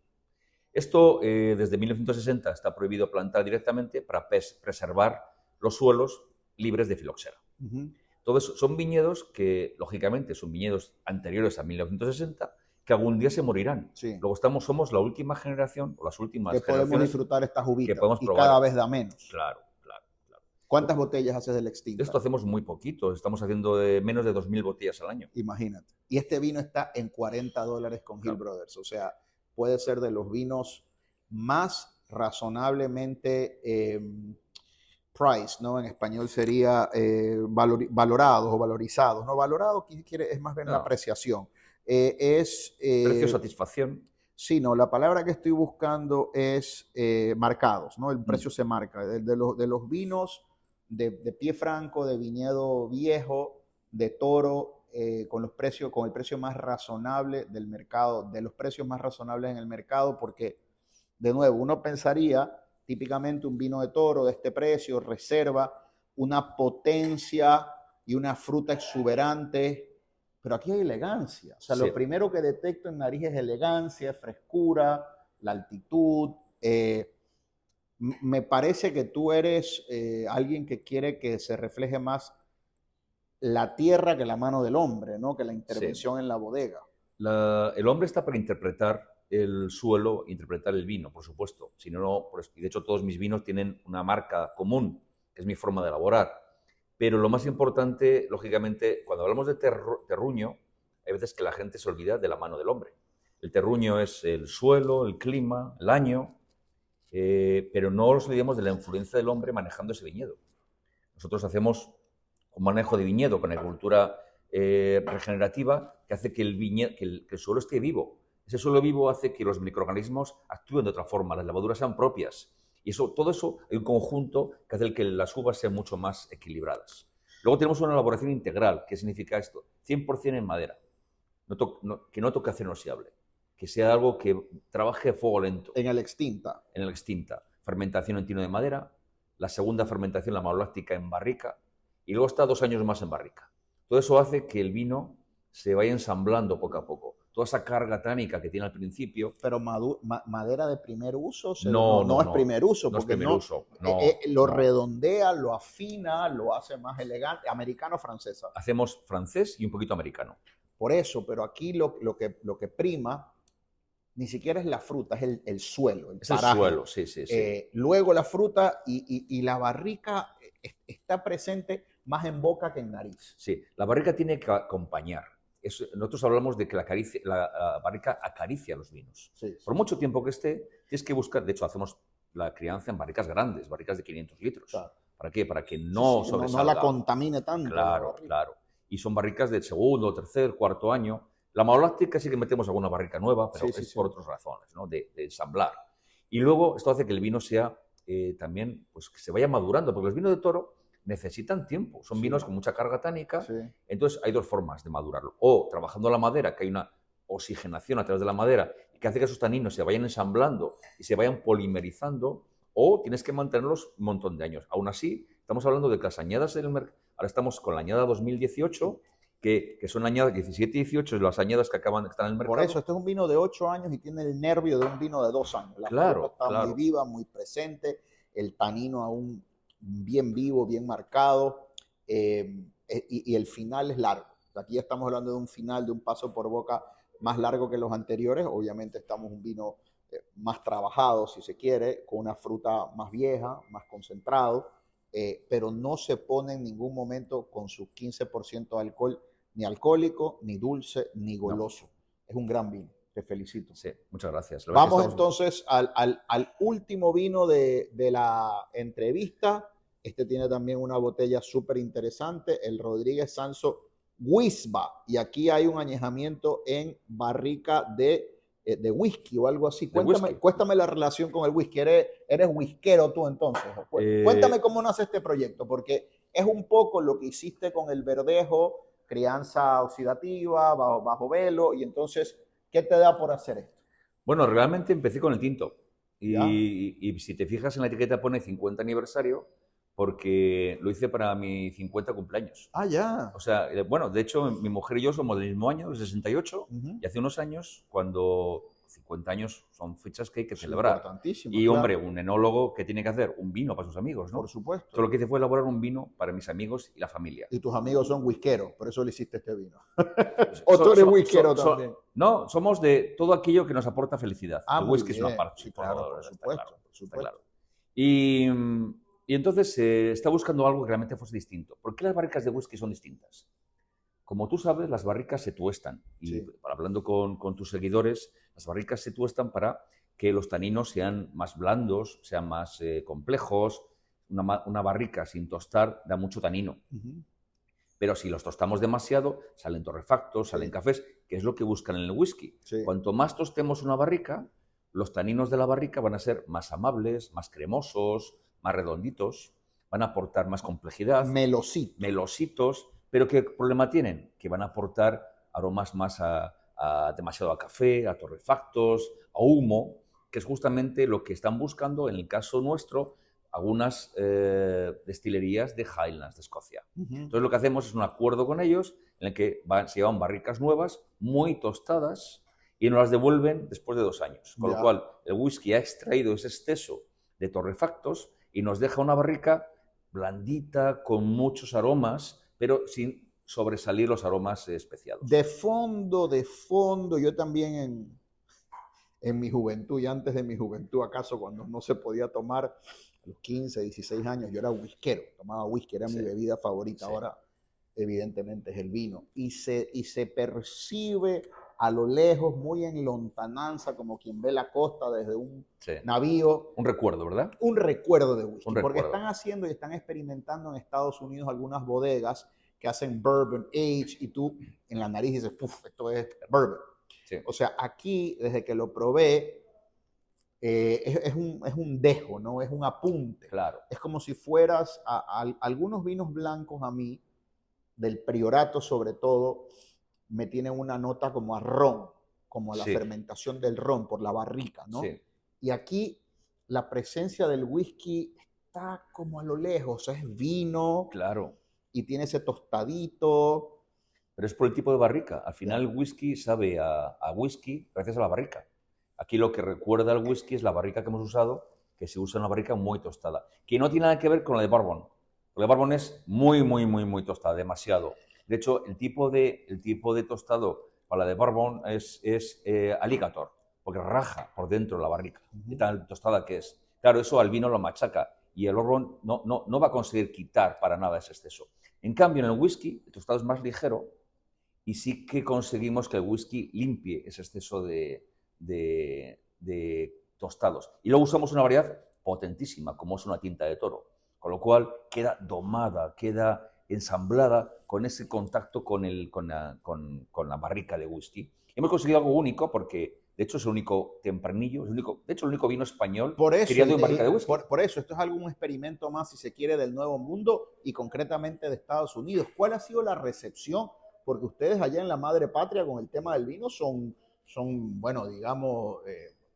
Esto desde 1960 está prohibido plantar directamente para preservar los suelos libres de filoxera. Entonces, son viñedos que, lógicamente, son viñedos anteriores a 1960 que algún día se morirán. Sí. Luego somos la última generación, o las últimas que generaciones podemos disfrutar estas uvitas que podemos y probar. cada vez da menos. Claro. ¿Cuántas botellas haces del Extinta? De esto hacemos muy poquito, estamos haciendo de menos de 2.000 botellas al año. Imagínate. Y este vino está en $40 con Hill Brothers, o sea, puede ser de los vinos más razonablemente priced, ¿no? En español sería valorados o valorizados. No valorado es más bien la apreciación. Precio, satisfacción. Sí, no, la palabra que estoy buscando es marcados, ¿no? El precio se marca. De los vinos de pie franco, de viñedo viejo, de toro, con el precio más razonable del mercado, de los precios más razonables en el mercado, porque, de nuevo, uno pensaría, típicamente un vino de toro de este precio reserva una potencia y una fruta exuberante, pero aquí hay elegancia. O sea, sí. Lo primero que detecto en nariz es elegancia, frescura, la altitud. Me parece que tú eres alguien que quiere que se refleje más la tierra que la mano del hombre, ¿no? Que la intervención en la bodega. El hombre está para interpretar el suelo, interpretar el vino, por supuesto. Si no, y de hecho todos mis vinos tienen una marca común, que es mi forma de elaborar. Pero lo más importante, lógicamente, cuando hablamos de terruño, hay veces que la gente se olvida de la mano del hombre. El terruño es el suelo, el clima, el año, pero no nos olvidemos de la influencia del hombre manejando ese viñedo. Nosotros hacemos un manejo de viñedo con agricultura regenerativa que hace que el suelo esté vivo. Ese suelo vivo hace que los microorganismos actúen de otra forma, las levaduras sean propias. Y todo eso hay un conjunto que hace que las uvas sean mucho más equilibradas. Luego tenemos una elaboración integral. ¿Qué significa esto? 100% en madera. Que no toque acero inoxidable. Que sea algo que trabaje a fuego lento. En el Extinta. En el Extinta. Fermentación en tino de madera. La segunda fermentación, la maloláctica, en barrica. Y luego está 2 años más en barrica. Todo eso hace que el vino se vaya ensamblando poco a poco. Toda esa carga tánica que tiene al principio. Pero madera de primer uso, no es primer uso, no porque es primer uso. Lo redondea, lo afina, lo hace más elegante. ¿Americano o francesa? Hacemos francés y un poquito americano. Por eso, pero aquí lo que prima ni siquiera es la fruta, es el suelo. Es el suelo, sí. Luego la fruta y la barrica está presente más en boca que en nariz. Sí, la barrica tiene que acompañar. Nosotros hablamos de que la barrica acaricia los vinos. Sí. Por mucho tiempo que esté, tienes que buscar, de hecho hacemos la crianza en barricas grandes, barricas de 500 litros. Claro. ¿Para qué? Para que no sobresalga. No la contamine tanto. Claro. Y son barricas de segundo, tercer, cuarto año. La maloláctica sí que metemos alguna barrica nueva, pero por otras razones, ¿no? De ensamblar. Y luego esto hace que el vino sea también, pues que se vaya madurando, porque los vinos de toro necesitan tiempo, son vinos con mucha carga tánica, entonces hay 2 formas de madurarlo, o trabajando la madera, que hay una oxigenación a través de la madera, que hace que esos taninos se vayan ensamblando y se vayan polimerizando, o tienes que mantenerlos un montón de años. Aún así, estamos hablando de que las añadas del mercado, ahora estamos con la añada 2018, que son añadas 17 y 18, las añadas que están en el mercado. Por eso, este es un vino de 8 años y tiene el nervio de un vino de 2 años. La fruta está muy viva, muy presente, el tanino aún bien vivo, bien marcado, y el final es largo. Aquí estamos hablando de un final, de un paso por boca más largo que los anteriores. Obviamente estamos un vino más trabajado, si se quiere, con una fruta más vieja, más concentrado, pero no se pone en ningún momento con su 15% de alcohol ni alcohólico, ni dulce, ni goloso. Es un gran vino. Te felicito. Sí, muchas gracias. Vamos entonces al último vino de la entrevista. Este tiene también una botella súper interesante, el Rodríguez Sanso Wisba. Y aquí hay un añejamiento en barrica de whisky o algo así. Cuéntame la relación con el whisky. ¿Eres whiskero tú entonces? Cuéntame cómo nace este proyecto, porque es un poco lo que hiciste con el Verdejo, crianza oxidativa, bajo velo, y entonces, ¿qué te da por hacer esto? Bueno, realmente empecé con el tinto. Y si te fijas en la etiqueta pone 50 aniversario, porque lo hice para mi 50 cumpleaños. Ah, ya. O sea, bueno, de hecho, mi mujer y yo somos del mismo año, del 68, y hace unos años, cuando 50 años son fechas que hay que celebrar. Y, hombre, un enólogo, ¿qué tiene que hacer? Un vino para sus amigos, ¿no? Por supuesto. Entonces, lo que hice fue elaborar un vino para mis amigos y la familia. Y tus amigos son whiskeros, por eso le hiciste este vino. ¿O tú eres whiskero también? No, somos de todo aquello que nos aporta felicidad. Ah, el whisky es una parte. Sí, claro, por supuesto. Claro. Y entonces está buscando algo que realmente fuese distinto. ¿Por qué las barricas de whisky son distintas? Como tú sabes, las barricas se tuestan. Y hablando con tus seguidores, las barricas se tuestan para que los taninos sean más blandos, sean más complejos. Una barrica sin tostar da mucho tanino. Pero si los tostamos demasiado, salen torrefactos, salen cafés, que es lo que buscan en el whisky. Cuanto más tostemos una barrica, los taninos de la barrica van a ser más amables, más cremosos, más redonditos, van a aportar más complejidad. Melositos. ¿Pero qué problema tienen? Que van a aportar aromas más demasiado a café, a torrefactos, a humo, que es justamente lo que están buscando, en el caso nuestro, algunas destilerías de Highlands, de Escocia. Entonces lo que hacemos es un acuerdo con ellos en el que se llevan barricas nuevas, muy tostadas, y nos las devuelven después de 2 años. Con lo cual, el whisky ha extraído ese exceso de torrefactos y nos deja una barrica blandita, con muchos aromas, pero sin sobresalir los aromas especiados. De fondo, yo también en mi juventud y antes de mi juventud, acaso cuando no se podía tomar, a los 15, 16 años, yo era whiskero, tomaba whisky, era mi bebida favorita. Ahora, evidentemente, es el vino. Y se percibe a lo lejos, muy en lontananza, como quien ve la costa desde un navío. Un recuerdo, ¿verdad? Un recuerdo de whisky. Porque están haciendo y están experimentando en Estados Unidos algunas bodegas que hacen bourbon age y tú en la nariz dices, puf, esto es bourbon. O sea, aquí, desde que lo probé, es un dejo, ¿no? Es un apunte. Claro. Es como si fueras a algunos vinos blancos a mí, del Priorato sobre todo, me tienen una nota como a ron, como a la fermentación del ron por la barrica, ¿no? Y aquí la presencia del whisky está como a lo lejos, es vino. Claro. Y tiene ese tostadito. Pero es por el tipo de barrica. Al final el whisky sabe a whisky gracias a la barrica. Aquí lo que recuerda al whisky es la barrica que hemos usado, que se usa una barrica muy tostada, que no tiene nada que ver con la de Bourbon. La de Bourbon es muy tostada, demasiado. De hecho, el tipo de tostado para la de Bourbon es alligator, porque raja por dentro la barrica, de tan tostada que es. Claro, eso al vino lo machaca y el Bourbon no va a conseguir quitar para nada ese exceso. En cambio, en el whisky, el tostado es más ligero y sí que conseguimos que el whisky limpie ese exceso de tostados. Y luego usamos una variedad potentísima, como es una tinta de toro, con lo cual queda domada, queda ensamblada con ese contacto con la barrica de whisky. Hemos conseguido algo único porque, de hecho, es el único tempranillo, el único vino español criado en barrica de whisky. Por eso, esto es algún experimento más, si se quiere, del Nuevo Mundo y concretamente de Estados Unidos. ¿Cuál ha sido la recepción? Porque ustedes allá en la madre patria con el tema del vino son bueno, digamos,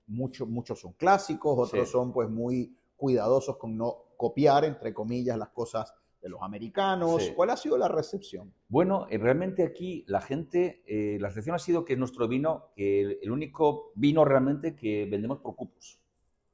muchos son clásicos, otros son pues muy cuidadosos con no copiar, entre comillas, las cosas de los americanos. ¿Cuál ha sido la recepción? Bueno, realmente aquí la recepción ha sido que es nuestro vino, el único vino realmente que vendemos por cupos.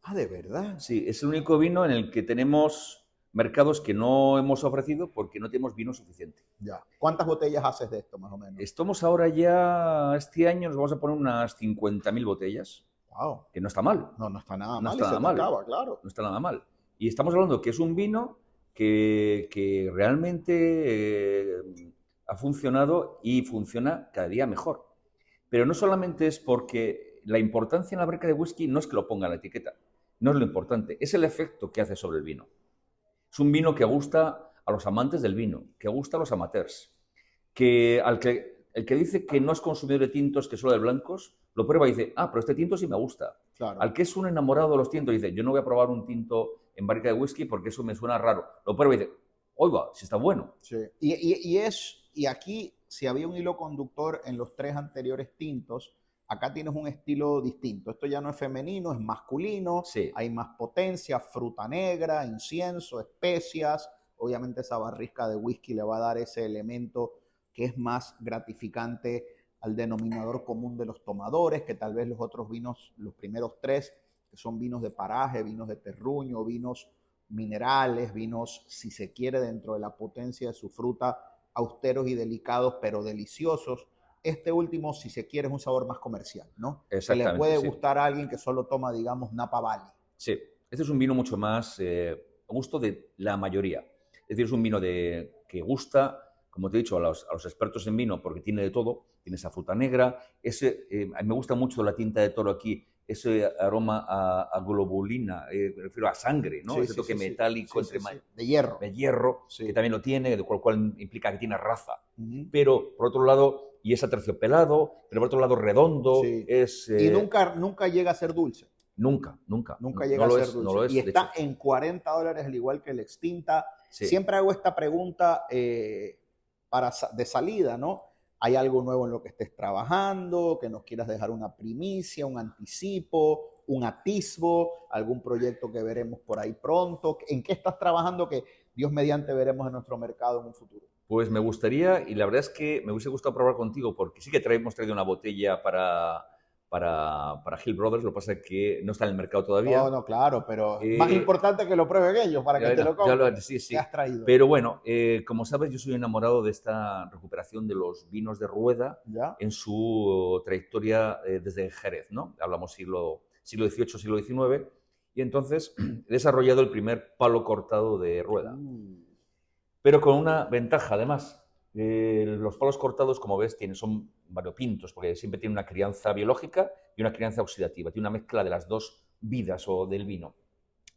Ah, ¿de verdad? Sí, es el único vino en el que tenemos mercados que no hemos ofrecido porque no tenemos vino suficiente. Ya. ¿Cuántas botellas haces de esto, más o menos? Estamos ahora ya, este año nos vamos a poner unas 50.000 botellas. Wow. Que no está mal. No está nada mal. No está nada mal. Claro. No está nada mal. Y estamos hablando que es un vino que realmente ha funcionado y funciona cada día mejor. Pero no solamente es porque la importancia en la barrica de whisky no es que lo ponga en la etiqueta, no es lo importante, es el efecto que hace sobre el vino. Es un vino que gusta a los amantes del vino, que gusta a los amateurs, el que dice que no es consumidor de tintos, que solo de blancos, lo prueba y dice, ah, pero este tinto sí me gusta. Claro. Al que es un enamorado de los tintos dice, yo no voy a probar un tinto en barrica de whisky porque eso me suena raro. Lo prueba y dice, oiga, si está bueno. Sí. Y aquí, si había un hilo conductor en los 3 anteriores tintos, acá tienes un estilo distinto. Esto ya no es femenino, es masculino. Sí. Hay más potencia, fruta negra, incienso, especias. Obviamente esa barrica de whisky le va a dar ese elemento que es más gratificante al denominador común de los tomadores, que tal vez los otros vinos, los primeros 3, que son vinos de paraje, vinos de terruño, vinos minerales, vinos, si se quiere, dentro de la potencia de su fruta, austeros y delicados, pero deliciosos. Este último, si se quiere, es un sabor más comercial, ¿no? Que le puede gustar a alguien que solo toma, digamos, Napa Valley. Sí, este es un vino mucho más a gusto de la mayoría. Es decir, es un vino que gusta, como te he dicho, a los expertos en vino, porque tiene de todo. Tiene esa fruta negra. A mí me gusta mucho la tinta de toro aquí, ese aroma a globulina, me refiero a sangre, ¿no? Ese toque metálico de hierro. De hierro, que también lo tiene, lo cual implica que tiene raza. Pero, por otro lado, y es aterciopelado, pero por otro lado redondo. Y nunca llega a ser dulce. Nunca. Nunca llega a ser dulce. No lo es, y está en $40, al igual que el Extinta. Sí. Siempre hago esta pregunta de salida, ¿no? ¿Hay algo nuevo en lo que estés trabajando? ¿Que nos quieras dejar una primicia, un anticipo, un atisbo, algún proyecto que veremos por ahí pronto? ¿En qué estás trabajando que Dios mediante veremos en nuestro mercado en un futuro? Pues me gustaría, y la verdad es que me hubiese gustado probar contigo, porque sí que hemos traído una botella para Hill Brothers, lo que pasa es que no está en el mercado todavía. No, claro, pero más importante que lo prueben ellos para que te lo compren. Sí. ¿Qué has traído? Pero bueno, como sabes, yo soy enamorado de esta recuperación de los vinos de Rueda en su trayectoria desde Jerez, ¿no? Hablamos siglo XVIII, siglo XIX, y entonces he desarrollado el primer palo cortado de Rueda. Pero con una ventaja, además. Los palos cortados, como ves, son variopintos, porque siempre tienen una crianza biológica y una crianza oxidativa. Tiene una mezcla de las dos vidas o del vino.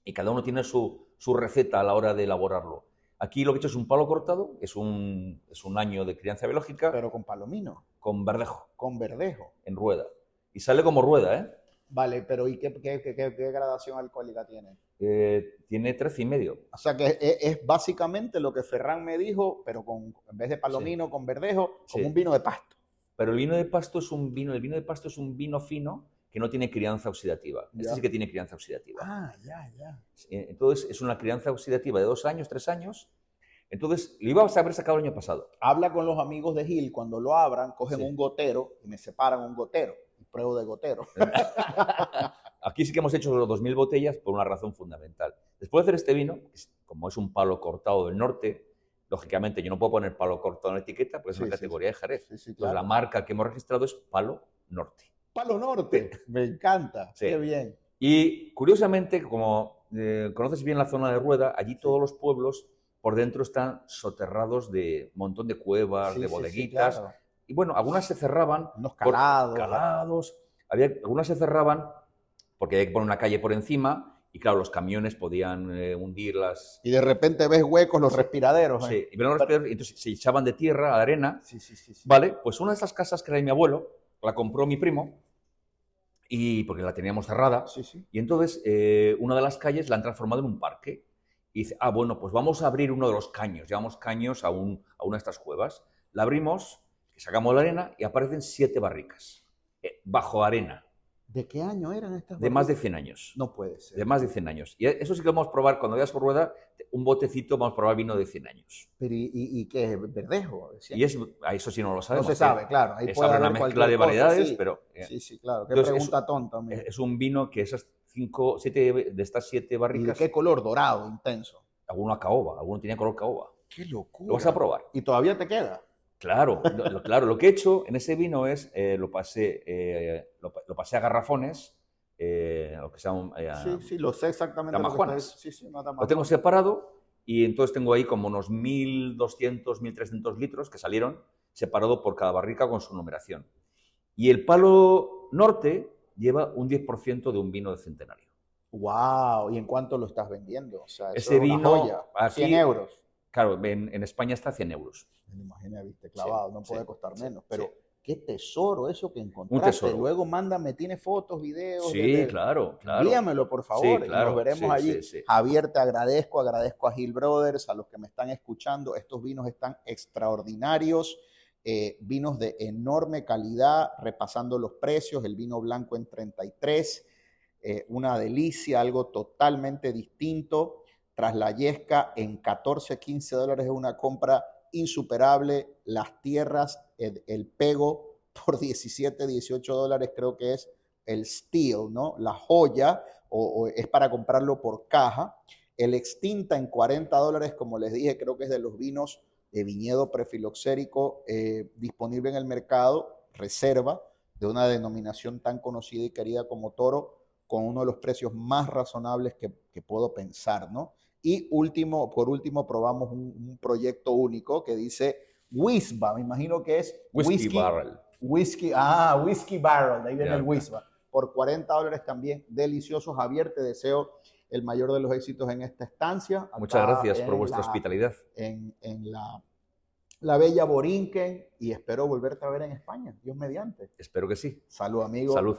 Y cada uno tiene su receta a la hora de elaborarlo. Aquí lo que he hecho es un palo cortado, es un año de crianza biológica. Pero con palomino. Con verdejo. Con verdejo. En Rueda. Y sale como Rueda, ¿eh? Vale, pero ¿y qué gradación alcohólica tiene? Tiene 13,5. O sea que es básicamente lo que Ferran me dijo, pero en vez de palomino, con verdejo, como un vino de pasto. Pero el vino de pasto es un vino fino que no tiene crianza oxidativa. Este sí que tiene crianza oxidativa. Ah, ya. Entonces es una crianza oxidativa de 2 años, 3 años. Entonces lo iba a haber sacado el año pasado. Habla con los amigos de Gil, cuando lo abran, cogen un gotero y me separan un gotero. Pruebo de gotero. Aquí sí que hemos hecho los 2.000 botellas por una razón fundamental. Después de hacer este vino, como es un palo cortado del norte, lógicamente yo no puedo poner palo cortado en la etiqueta porque es una categoría de Jerez. Claro. Entonces la marca que hemos registrado es Palo Norte. Palo Norte, me encanta, qué bien. Y curiosamente, como conoces bien la zona de Rueda, allí todos los pueblos por dentro están soterrados de un montón de cuevas, de bodeguitas. Claro. Y bueno, algunas se cerraban. Unos calados. Algunas se cerraban porque había que poner una calle por encima y claro, los camiones podían hundirlas. Y de repente ves huecos, los respiraderos. Sí, y los respiraderos, entonces se echaban de tierra a la arena. Sí. Vale, pues una de esas casas que era de mi abuelo, la compró mi primo, y porque la teníamos cerrada. Y entonces una de las calles la han transformado en un parque. Y dice, bueno, pues vamos a abrir uno de los caños. Llevamos caños a una de estas cuevas. La abrimos, sacamos la arena y aparecen 7 barricas bajo arena. ¿De qué año eran estas barricas? De más de 100 años. No puede ser. De más de 100 años. Y eso sí que vamos a probar, cuando vayas por Rueda, un botecito, vamos a probar vino de 100 años. Pero ¿y qué es? ¿Verdejo? Y eso sí no lo sabemos. No se sabe, claro. Ahí es una mezcla de variedades, pero... Sí, claro. Qué entonces, pregunta tonta. Es un vino que de estas 7 barricas... ¿Y de qué color? Dorado, intenso. Alguno a caoba, alguno tenía color caoba. ¡Qué locura! Lo vas a probar. ¿Y todavía te queda? Claro, lo que he hecho en ese vino es, lo pasé a garrafones, lo que se llaman... sí, lo sé exactamente. Tamajuanas. No, lo tengo separado Y entonces tengo ahí como unos 1.200, 1.300 litros que salieron separado por cada barrica con su numeración. Y el Palo Norte lleva un 10% de un vino de centenario. ¡Wow! ¿Y en cuánto lo estás vendiendo? O sea, eso Ese es una vino, joya. aquí, 100 euros. Claro, en España está a 100 euros. Me imagino, viste, clavado, Sí, no puede sí, costar sí, menos. Pero sí. qué tesoro eso que Un encontraste. tesoro. Luego mándame, tiene fotos, videos. Sí, claro, claro. Envíamelo, por Sí, favor, y nos claro. veremos Sí, allí. sí, sí. Javier, te agradezco a Hill Brothers, a los que me están escuchando. Estos vinos están extraordinarios, vinos de enorme calidad, repasando los precios, el vino blanco en 33, una delicia, algo totalmente distinto. Tras la Yesca en 14, 15 dólares es una compra insuperable. Las tierras, el pego por 17, 18 dólares creo que es el steel, ¿no? La joya, o es para comprarlo por caja. El extinta en 40 dólares, como les dije, creo que es de los vinos de viñedo prefiloxérico disponible en el mercado, reserva, de una denominación tan conocida y querida como Toro, con uno de los precios más razonables que puedo pensar, ¿no? Y por último, probamos un proyecto único que dice Whisba, me imagino que es Whiskey Barrel. Whisky Barrel, de ahí viene el Whisba. Por 40 dólares también, delicioso. Javier, te deseo el mayor de los éxitos en esta estancia. Muchas gracias por vuestra hospitalidad. En la bella Borinquen, y espero volverte a ver en España, Dios mediante. Espero que sí. Salud, amigo. Salud.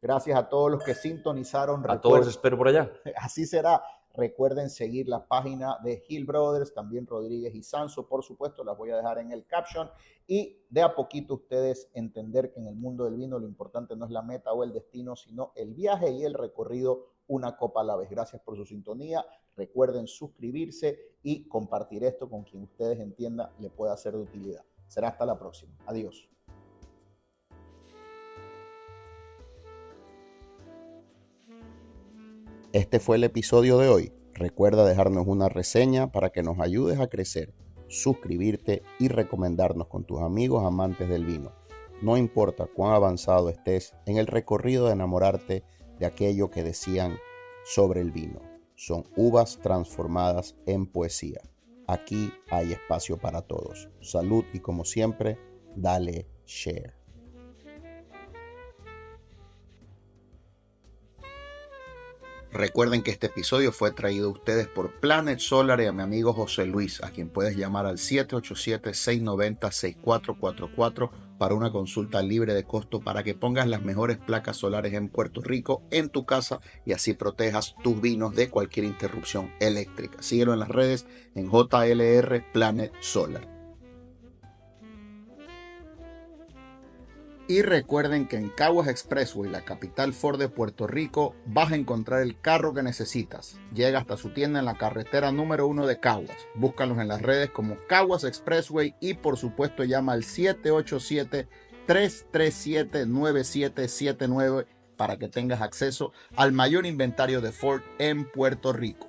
Gracias a todos los que sintonizaron. A todos los espero por allá. Así será. Recuerden seguir la página de Hill Brothers, también Rodríguez y Sanso, por supuesto, las voy a dejar en el caption. Y de a poquito ustedes entender que en el mundo del vino lo importante no es la meta o el destino, sino el viaje y el recorrido, una copa a la vez. Gracias por su sintonía. Recuerden suscribirse y compartir esto con quien ustedes entiendan le pueda ser de utilidad. Será hasta la próxima. Adiós. Este fue el episodio de hoy. Recuerda dejarnos una reseña para que nos ayudes a crecer, suscribirte y recomendarnos con tus amigos amantes del vino. No importa cuán avanzado estés en el recorrido de enamorarte de aquello que decían sobre el vino. Son uvas transformadas en poesía. Aquí hay espacio para todos. Salud y como siempre, dale share. Recuerden que este episodio fue traído a ustedes por Planet Solar y a mi amigo José Luis, a quien puedes llamar al 787-690-6444 para una consulta libre de costo para que pongas las mejores placas solares en Puerto Rico en tu casa y así protejas tus vinos de cualquier interrupción eléctrica. Síguelo en las redes en JLR Planet Solar. Y recuerden que en Caguas Expressway, la capital Ford de Puerto Rico, vas a encontrar el carro que necesitas. Llega hasta su tienda en la carretera número 1 de Caguas. Búscalos en las redes como Caguas Expressway y por supuesto llama al 787-337-9779 para que tengas acceso al mayor inventario de Ford en Puerto Rico.